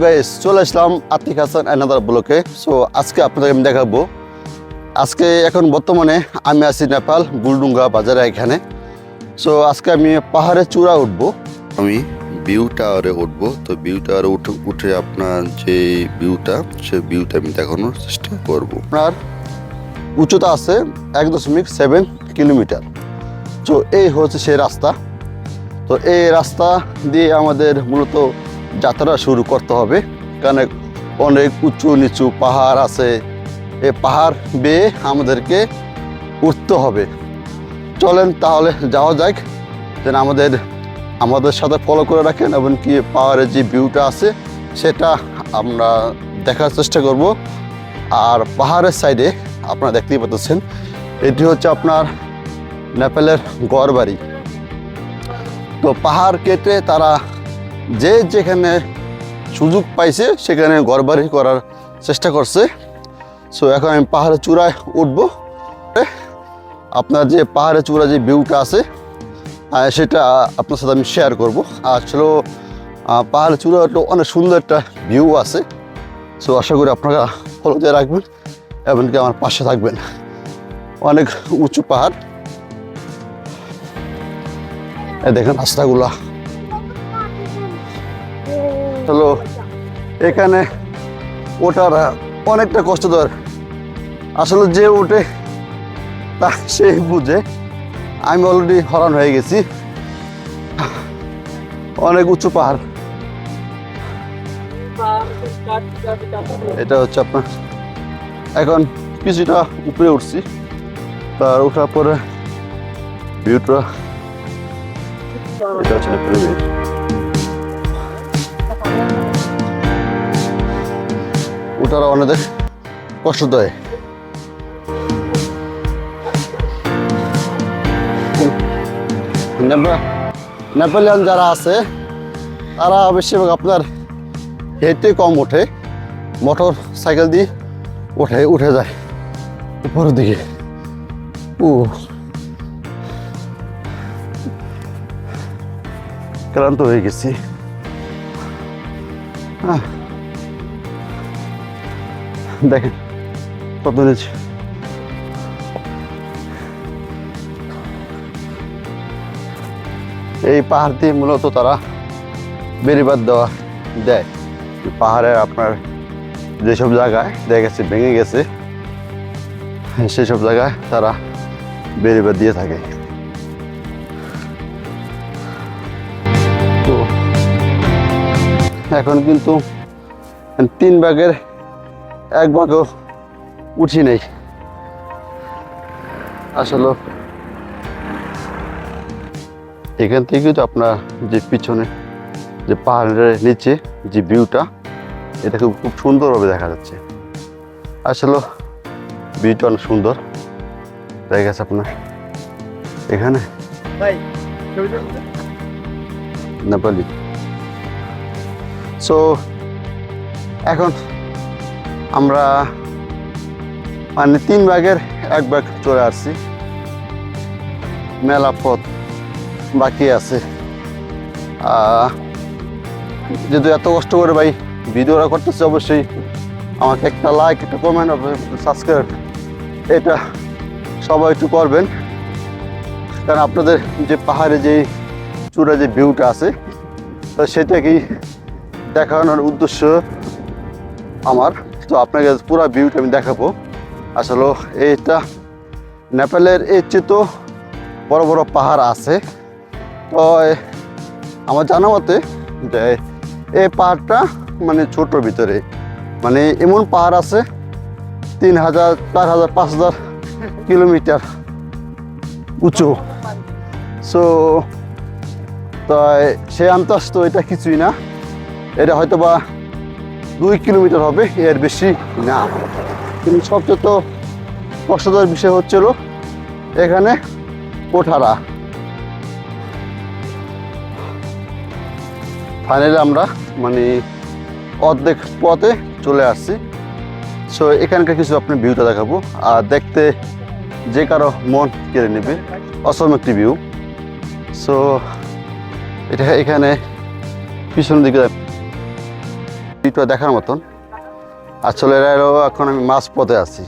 Guys, চলে আসলাম Atik Hasan another ব্লকে। So আজকে আপনাদের আমি দেখাবো। আজকে এখন বর্তমানে আমি আছি নেপাল বুলডুঙ্গা বাজারে এখানে। সো আজকে আমি পাহাড়ে চূড়া উঠবো, আমি ভিউ টাওয়ারে উঠবো। তো ভিউ টাওয়ারে উঠে আপনার যে ভিউটা, সেই ভিউটা আমি দেখানোর চেষ্টা করব। আপনার উচ্চতা আছে 1.7 কিলোমিটার। তো এই হচ্ছে সেই রাস্তা। তো এই রাস্তা দিয়ে আমাদের মূলত যাত্রা শুরু করতে হবে, কারণ অনেক উঁচু নিচু পাহাড় আছে। এই পাহাড় বেয়ে আমাদেরকে উঠতে হবে। চলেন তাহলে যাওয়া যাক। যেন আমাদের সাথে ফলো করে রাখেন, এবং কি পাহাড়ের যে ভিউটা আছে সেটা আমরা দেখার চেষ্টা করব। আর পাহাড়ের সাইডে আপনারা দেখতেই পাচ্ছেন, এটি হচ্ছে আপনার নেপালের গড়বাড়ি। তো পাহাড় কেটে তারা যে যেখানে সুযোগ পাইছে সেখানে ঘরবাড়ি করার চেষ্টা করছে। সো এখন আমি পাহাড়ের চূড়ায় উঠবো। আপনার যে পাহাড়ের চূড়া যে ভিউটা আছে সেটা আপনার সাথে আমি শেয়ার করব। আসলে পাহাড়ের চূড়া অনেক সুন্দর একটা ভিউ আছে। সো আশা করি আপনারা ফলো দিয়ে রাখবেন, এমনকি আমার পাশে থাকবেন। অনেক উঁচু পাহাড়, দেখেন রাস্তাগুলা। হ্যালো, এখানে ওঠার অনেকটা কষ্টকর। আসলে যে ওঠে তা সে বুঝে। আমি অলরেডি হরান হয়ে গেছি। অনেক উঁচু পাহাড়। এটা হচ্ছে আপনার, এখন কিছুটা উপরে উঠছি। তার ওঠার পরে ভিউটা এটা হচ্ছে পরিবেশ। ওটারা অনেক কষ্টদায়ক। নেপালিয়ান যারা আছে তারা বেশিরভাগ আপনার হেঁটে কম ওঠে, মোটর সাইকেল দিয়ে উঠে যায় উপরের দিকে। ক্লান্ত হয়ে গেছি। দেখেন কত নিচে। এই পাহাড় দিয়ে মূলত তারা বেড়িবাঁধ দেয়। পাহাড়ের আপনার যেসব জায়গায় দেখা গেছে ভেঙে গেছে, সেসব জায়গায় তারা বেড়িবাঁধ দিয়ে থাকে। তো এখন কিন্তু 3 ভাগের 1 ভাগও উঠি নেই। আসলে এখান থেকে তো আপনার যে পিছনে যে পাহাড়ের নিচে যে ভিউটা, এটা খুব সুন্দরভাবে দেখা যাচ্ছে। আসলে ভিউটা অনেক সুন্দর দেখা গেছে আপনার এখানে। নেপালি। সো এখন আমরা 3 ভাগের 1 ভাগ চলে আসছি। মেলা পথ বাকি আছে। যেহেতু এত কষ্ট করে ভাই ভিডিওটা করতেছে, অবশ্যই আমাকে একটা লাইক, একটা কমেন্ট, সাবস্ক্রাইব এটা সবাই একটু করবেন। কারণ আপনাদের যে পাহাড়ে যে চূড়া যে ভিউটা আছে, তো সেটাকেই দেখানোর উদ্দেশ্য আমার। তো আপনাকে পুরো ভিউটা আমি দেখাবো। আসলে এইটা নেপালের এর চেয়ে তো বড় বড় পাহাড় আছে। তো আমার জানা মতে যে এই পাহাড়টা মানে ছোটোর ভিতরে, মানে এমন পাহাড় আছে 3000, 4000, 5000 কিলোমিটার উঁচু। সো তো সে আন্দাজ তো এটা কিছুই না। এটা হয়তো বা 2 কিলোমিটার হবে, এর বেশি না। কিন্তু সবচেয়ে তো কষ্টকর বিষয় হচ্ছিল এখানে ওঠারা। ফাইনালি আমরা মানে অর্ধেক পথে চলে আসছি। সো এখানকার কিছু আপনার ভিউটা দেখাবো, আর দেখতে যে কারো মন কেড়ে নেবে। অসম একটি ভিউ। সো এটা এখানে পিছনের দিকে ভিউটা দেখার মতন। আসলে এখন আমি মাঝ পথে আছি,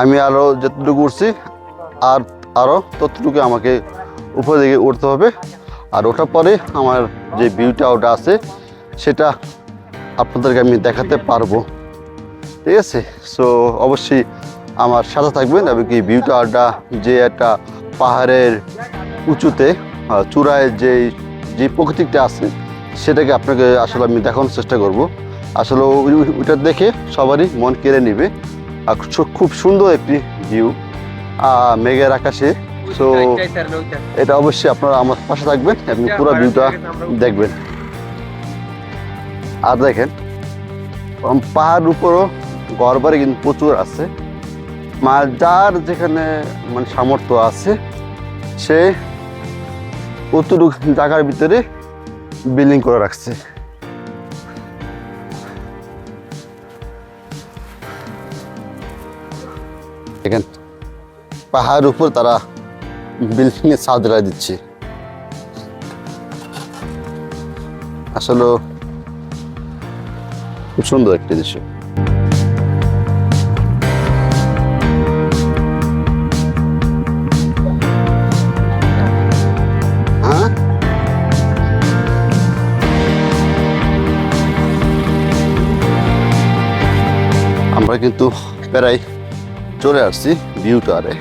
আমি আরও যতটুকু উঠছি আর আরও ততটুকু আমাকে উপরের দিকে উঠতে হবে। আর ওঠার পরে আমার যে ভিউটা ওটা আছে সেটা আপনাদেরকে আমি দেখাতে পারবো, ঠিক আছে? সো অবশ্যই আমার সাথে থাকবেন এবং কি ভিউটা ওটা যে একটা পাহাড়ের উঁচুতে চূড়ায় যে প্রকৃতিটা আছে সেটাকে আপনাকে আসলে আমি দেখানোর চেষ্টা করব। আসলে ওইটা দেখে সবারই মন কেড়ে নেবে। আর খুব সুন্দর একটি ভিউ মেঘের আকাশে। সো এটা অবশ্যই আপনারা আমার পাশে থাকবেন এবং পুরো ভিউটা দেখবেন। আর দেখেন পাহাড়ের উপরও ঘরবাড়ি কিন্তু প্রচুর আছে, যার যেখানে মানে সামর্থ্য আছে সে কতটুকু জায়গার ভিতরে বিল্ডিং করে রাখছে। দেখেন পাহাড়ের উপর তারা বিল্ডিং এর ছাদ ঢালাই দিচ্ছে। আসলে খুব সুন্দর একটি দৃশ্য। আমরা কিন্তু প্রায় চলে আসছি ভিউটারে।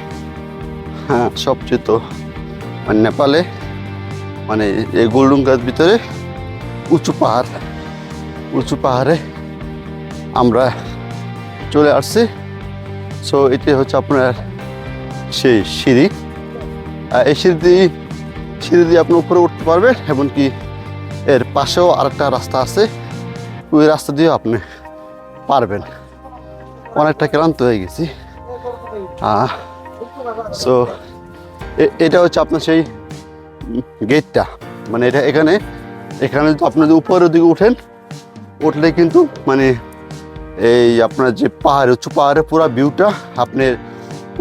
হ্যাঁ, সবচেয়ে তো মানে নেপালে মানে এই গোলডুঙ্গার ভিতরে উঁচু পাহাড়ে আমরা চলে আসছি। সো এটি হচ্ছে আপনার সেই সিঁড়ি। এই সিঁড়ি দিয়ে আপনি উপরে উঠতে পারবেন, এমনকি এর পাশেও আরেকটা রাস্তা আছে, ওই রাস্তা দিয়েও আপনি পারবেন। অনেকটা ক্লান্ত হয়ে গেছি। সো এটা হচ্ছে আপনার সেই গেটটা, মানে এখানে যদি আপনি উপরের দিকে উঠলে কিন্তু মানে এই আপনার যে উঁচু পাহাড়ের পুরো ভিউটা আপনি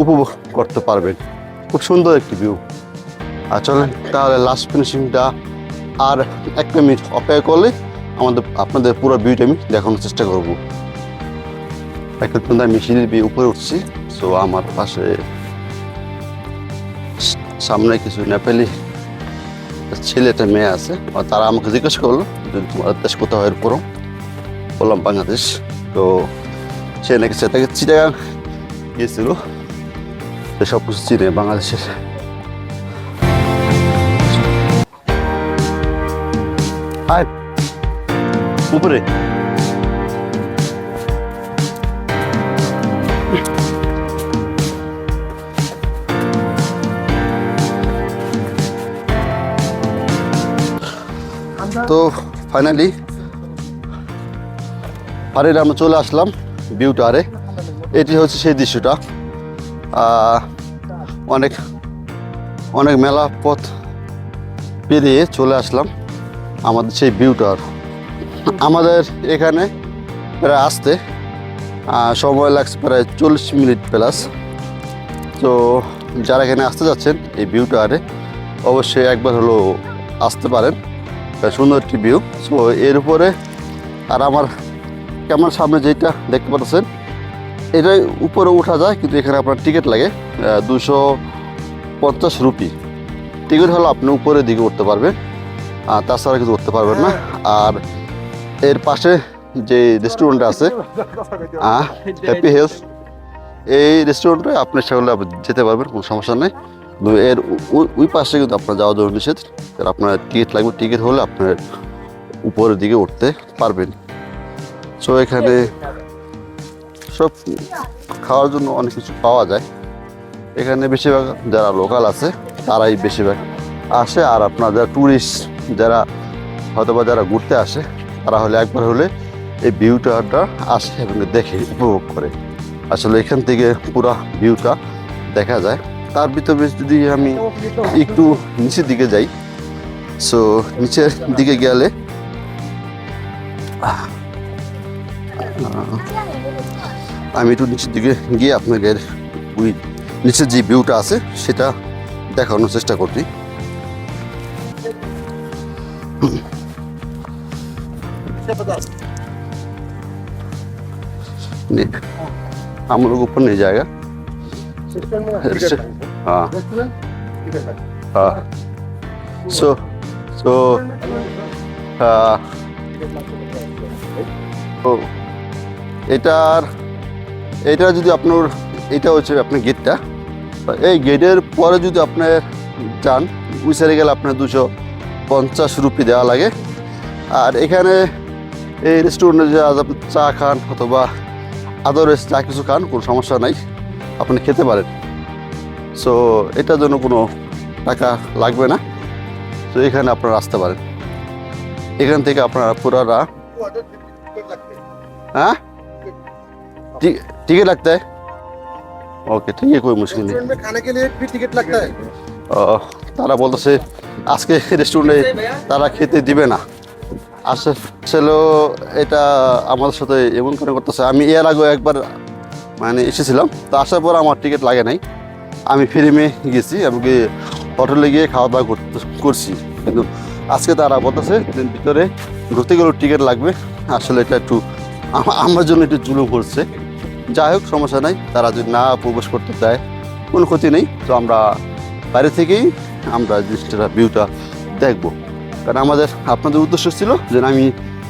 উপভোগ করতে পারবেন। খুব সুন্দর একটি ভিউ। আর চলেন তাহলে লাস্ট ফিনিশিংটা আর 1 মিনিট অপেক্ষা করলে আপনাদের পুরো ভিউটা আমি দেখানোর চেষ্টা করব। এখন কিন্তু আমি সিঁড়ির উপরে উঠছি। সো আমার পাশে সামনে কিছু নেপালি ছেলেটা মেয়ে আছে, তারা আমাকে জিজ্ঞেস করলো যে তোমার দেশ কোথাও এর পরও বললাম বাংলাদেশ। তো সে নাকি সেটাকে চিটাগাং গিয়েছিল, সব কিছু চিনে বাংলাদেশের। আয় উপরে তো ফাইনালি আমরা চলে আসলাম ভিউটারে। এটি হচ্ছে সেই দৃশ্যটা। অনেক মেলা পথ পেরিয়ে চলে আসলাম আমাদের সেই ভিউটার। আমাদের এখানে প্রায় আসতে সময় লাগছে প্রায় 40 মিনিট প্লাস। তো যারা এখানে আসতে যাচ্ছেন এই ভিউটারে অবশ্যই একবার হলো আসতে পারেন। সুন্দর একটি ভিউ। সো এর উপরে আর আমার ক্যামেরার সামনে যেটা দেখতে পাচ্ছেন এটাই উপরে উঠা যায়, কিন্তু এখানে আপনার টিকিট লাগে 250 রুপি। টিকিট হলো আপনি উপরের দিকে উঠতে পারবেন, তাছাড়া কিছু উঠতে পারবেন না। আর এর পাশে যে রেস্টুরেন্টটা আছে হ্যাপি হেলথ, এই রেস্টুরেন্টে আপনি সেগুলো যেতে পারবেন, কোনো সমস্যা নেই। এর ওই পাশে কিন্তু আপনার যাওয়া জরুরি নিষেধ। আপনার টিকিট লাগবে, টিকিট হলে আপনার উপরের দিকে উঠতে পারবেন। সো এখানে সব খাওয়ার জন্য অনেক কিছু পাওয়া যায়। এখানে বেশিরভাগ যারা লোকাল আছে তারাই বেশিরভাগ আসে। আর আপনার যারা ট্যুরিস্ট যারা যারা ঘুরতে আসে তারা হলে একবার হলে এই ভিউটা আসে এবং দেখে উপভোগ করে। আসলে এখান থেকে পুরো ভিউটা দেখা যায়। তার ভিতরে যদি আমি একটু নিচের দিকে যাই, সো নিচের দিকে গেলে আমি একটু নিচের দিকে গিয়ে আপনাদের ওই নিচের যে ভিউটা আছে সেটা দেখানোর চেষ্টা করছি। हम लोग ऊपर नहीं जाएगा। हाँ हाँ सो सो এটার এটা যদি আপনার এটা হচ্ছে আপনার গেটটা, এই গেটের পরে যদি আপনার যান ওই সাইডে গেলে আপনার 250 রুপি দেওয়া লাগে। আর এখানে এই রেস্টুরেন্টে যে আপনি চা খান অথবা আদারওয়াইজ চা কিছু খান, কোনো সমস্যা নাই, আপনি খেতে পারেন। সো এটার জন্য কোনো টাকা লাগবে না। তো এখানে আপনারা আসতে পারেন। এখান থেকে আপনারা পুরারা हाँ टिकट लगता है। ओके ठीक है, कोई मुश्किल नहीं। में खाने के लिए भी टिकट लगता है। তারা বলতেছে আজকে রেস্টুরেন্টে তারা খেতে দিবে না। আসলে এটা আমাদের সাথে এমন করে করতেছে। আমি এর আগে একবার মানে এসেছিলাম, তো আসার পর আমার টিকিট লাগে নাই, আমি ফিল্মে গেছি, আমি হোটেলে গিয়ে খাওয়া দাওয়া করছি। কিন্তু আজকে তারা বলতেছে ভিতরে ঢুকতে গেলেও টিকিট লাগবে। আসলে এটা একটু আমার জন্য একটু জুলুম করছে। যাই হোক, সমস্যা নাই, তারা যদি না প্রবেশ করতে চায় কোনো ক্ষতি নেই। তো আমরা বাইরে থেকেই আমরা জিনিসটা ভিউটা দেখবো, কারণ আমাদের আপনাদের উদ্দেশ্য ছিল যে আমি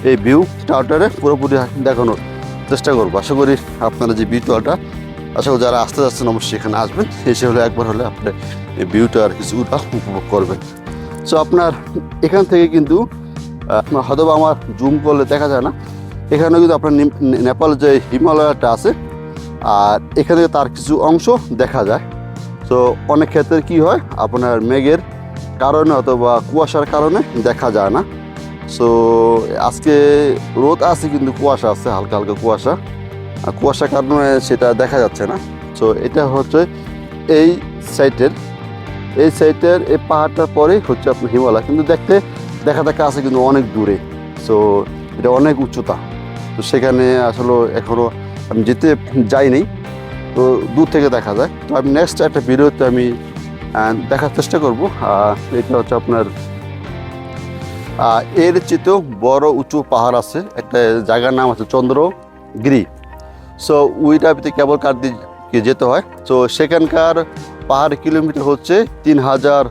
এই ভিউ টাওয়ারটারে পুরোপুরি দেখানোর চেষ্টা করবো। আশা করি আপনারা যে ভিউ টাওয়ারটা, আশা করি যারা আসতে যাচ্ছেন অবশ্যই এখানে আসবেন, এসে হলে একবার হলে আপনার এই ভিউটা আর কিছুটা উপভোগ করবেন। সো আপনার এখান থেকে কিন্তু আপনার হয়তো আমার জুম করলে দেখা যায় না, এখানে কিন্তু আপনার নেপাল যে হিমালয়টা আছে আর এখানে তার কিছু অংশ দেখা যায়। তো অনেক ক্ষেত্রে কি হয়, আপনার মেঘের কারণে অথবা কুয়াশার কারণে দেখা যায় না। সো আজকে রোদ আছে কিন্তু কুয়াশা আছে, হালকা হালকা কুয়াশা, আর কুয়াশার কারণে সেটা দেখা যাচ্ছে না। সো এটা হচ্ছে এই সাইটের এই পাহাড়টার পরেই হচ্ছে আপনার হিমালয়, কিন্তু দেখা আছে কিন্তু অনেক দূরে। সো এটা অনেক উচ্চতা, তো সেখানে আসলে এখনও আমি যেতে যাইনি, তো দূর থেকে দেখা যায়। তো আমি নেক্সট একটা ভিডিওতে আমি দেখার চেষ্টা করব। এটা হচ্ছে আপনার এর চেয়েতেও বড় উঁচু পাহাড় আছে, একটা জায়গার নাম আছে চন্দ্রগিরি। সো ওইটা কেবল কার দিয়ে যেতে হয়। তো সেখানকার পাহাড় কিলোমিটার হচ্ছে 3000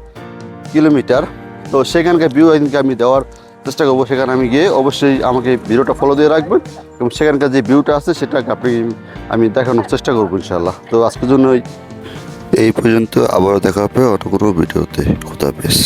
কিলোমিটার। তো সেখানকার ভিউ আমি দেওয়ার চেষ্টা করবো। সেখানে আমি গিয়ে অবশ্যই আমাকে ভিডিওটা ফলো দিয়ে রাখবেন এবং সেখানকার যে ভিউটা আছে সেটাকে আমি দেখানোর চেষ্টা করবো ইনশাআল্লাহ। তো আজকের জন্য এই পর্যন্ত, আবারও দেখা হবে অন্য কোনো ভিডিওতে। খুদা হাফেজ।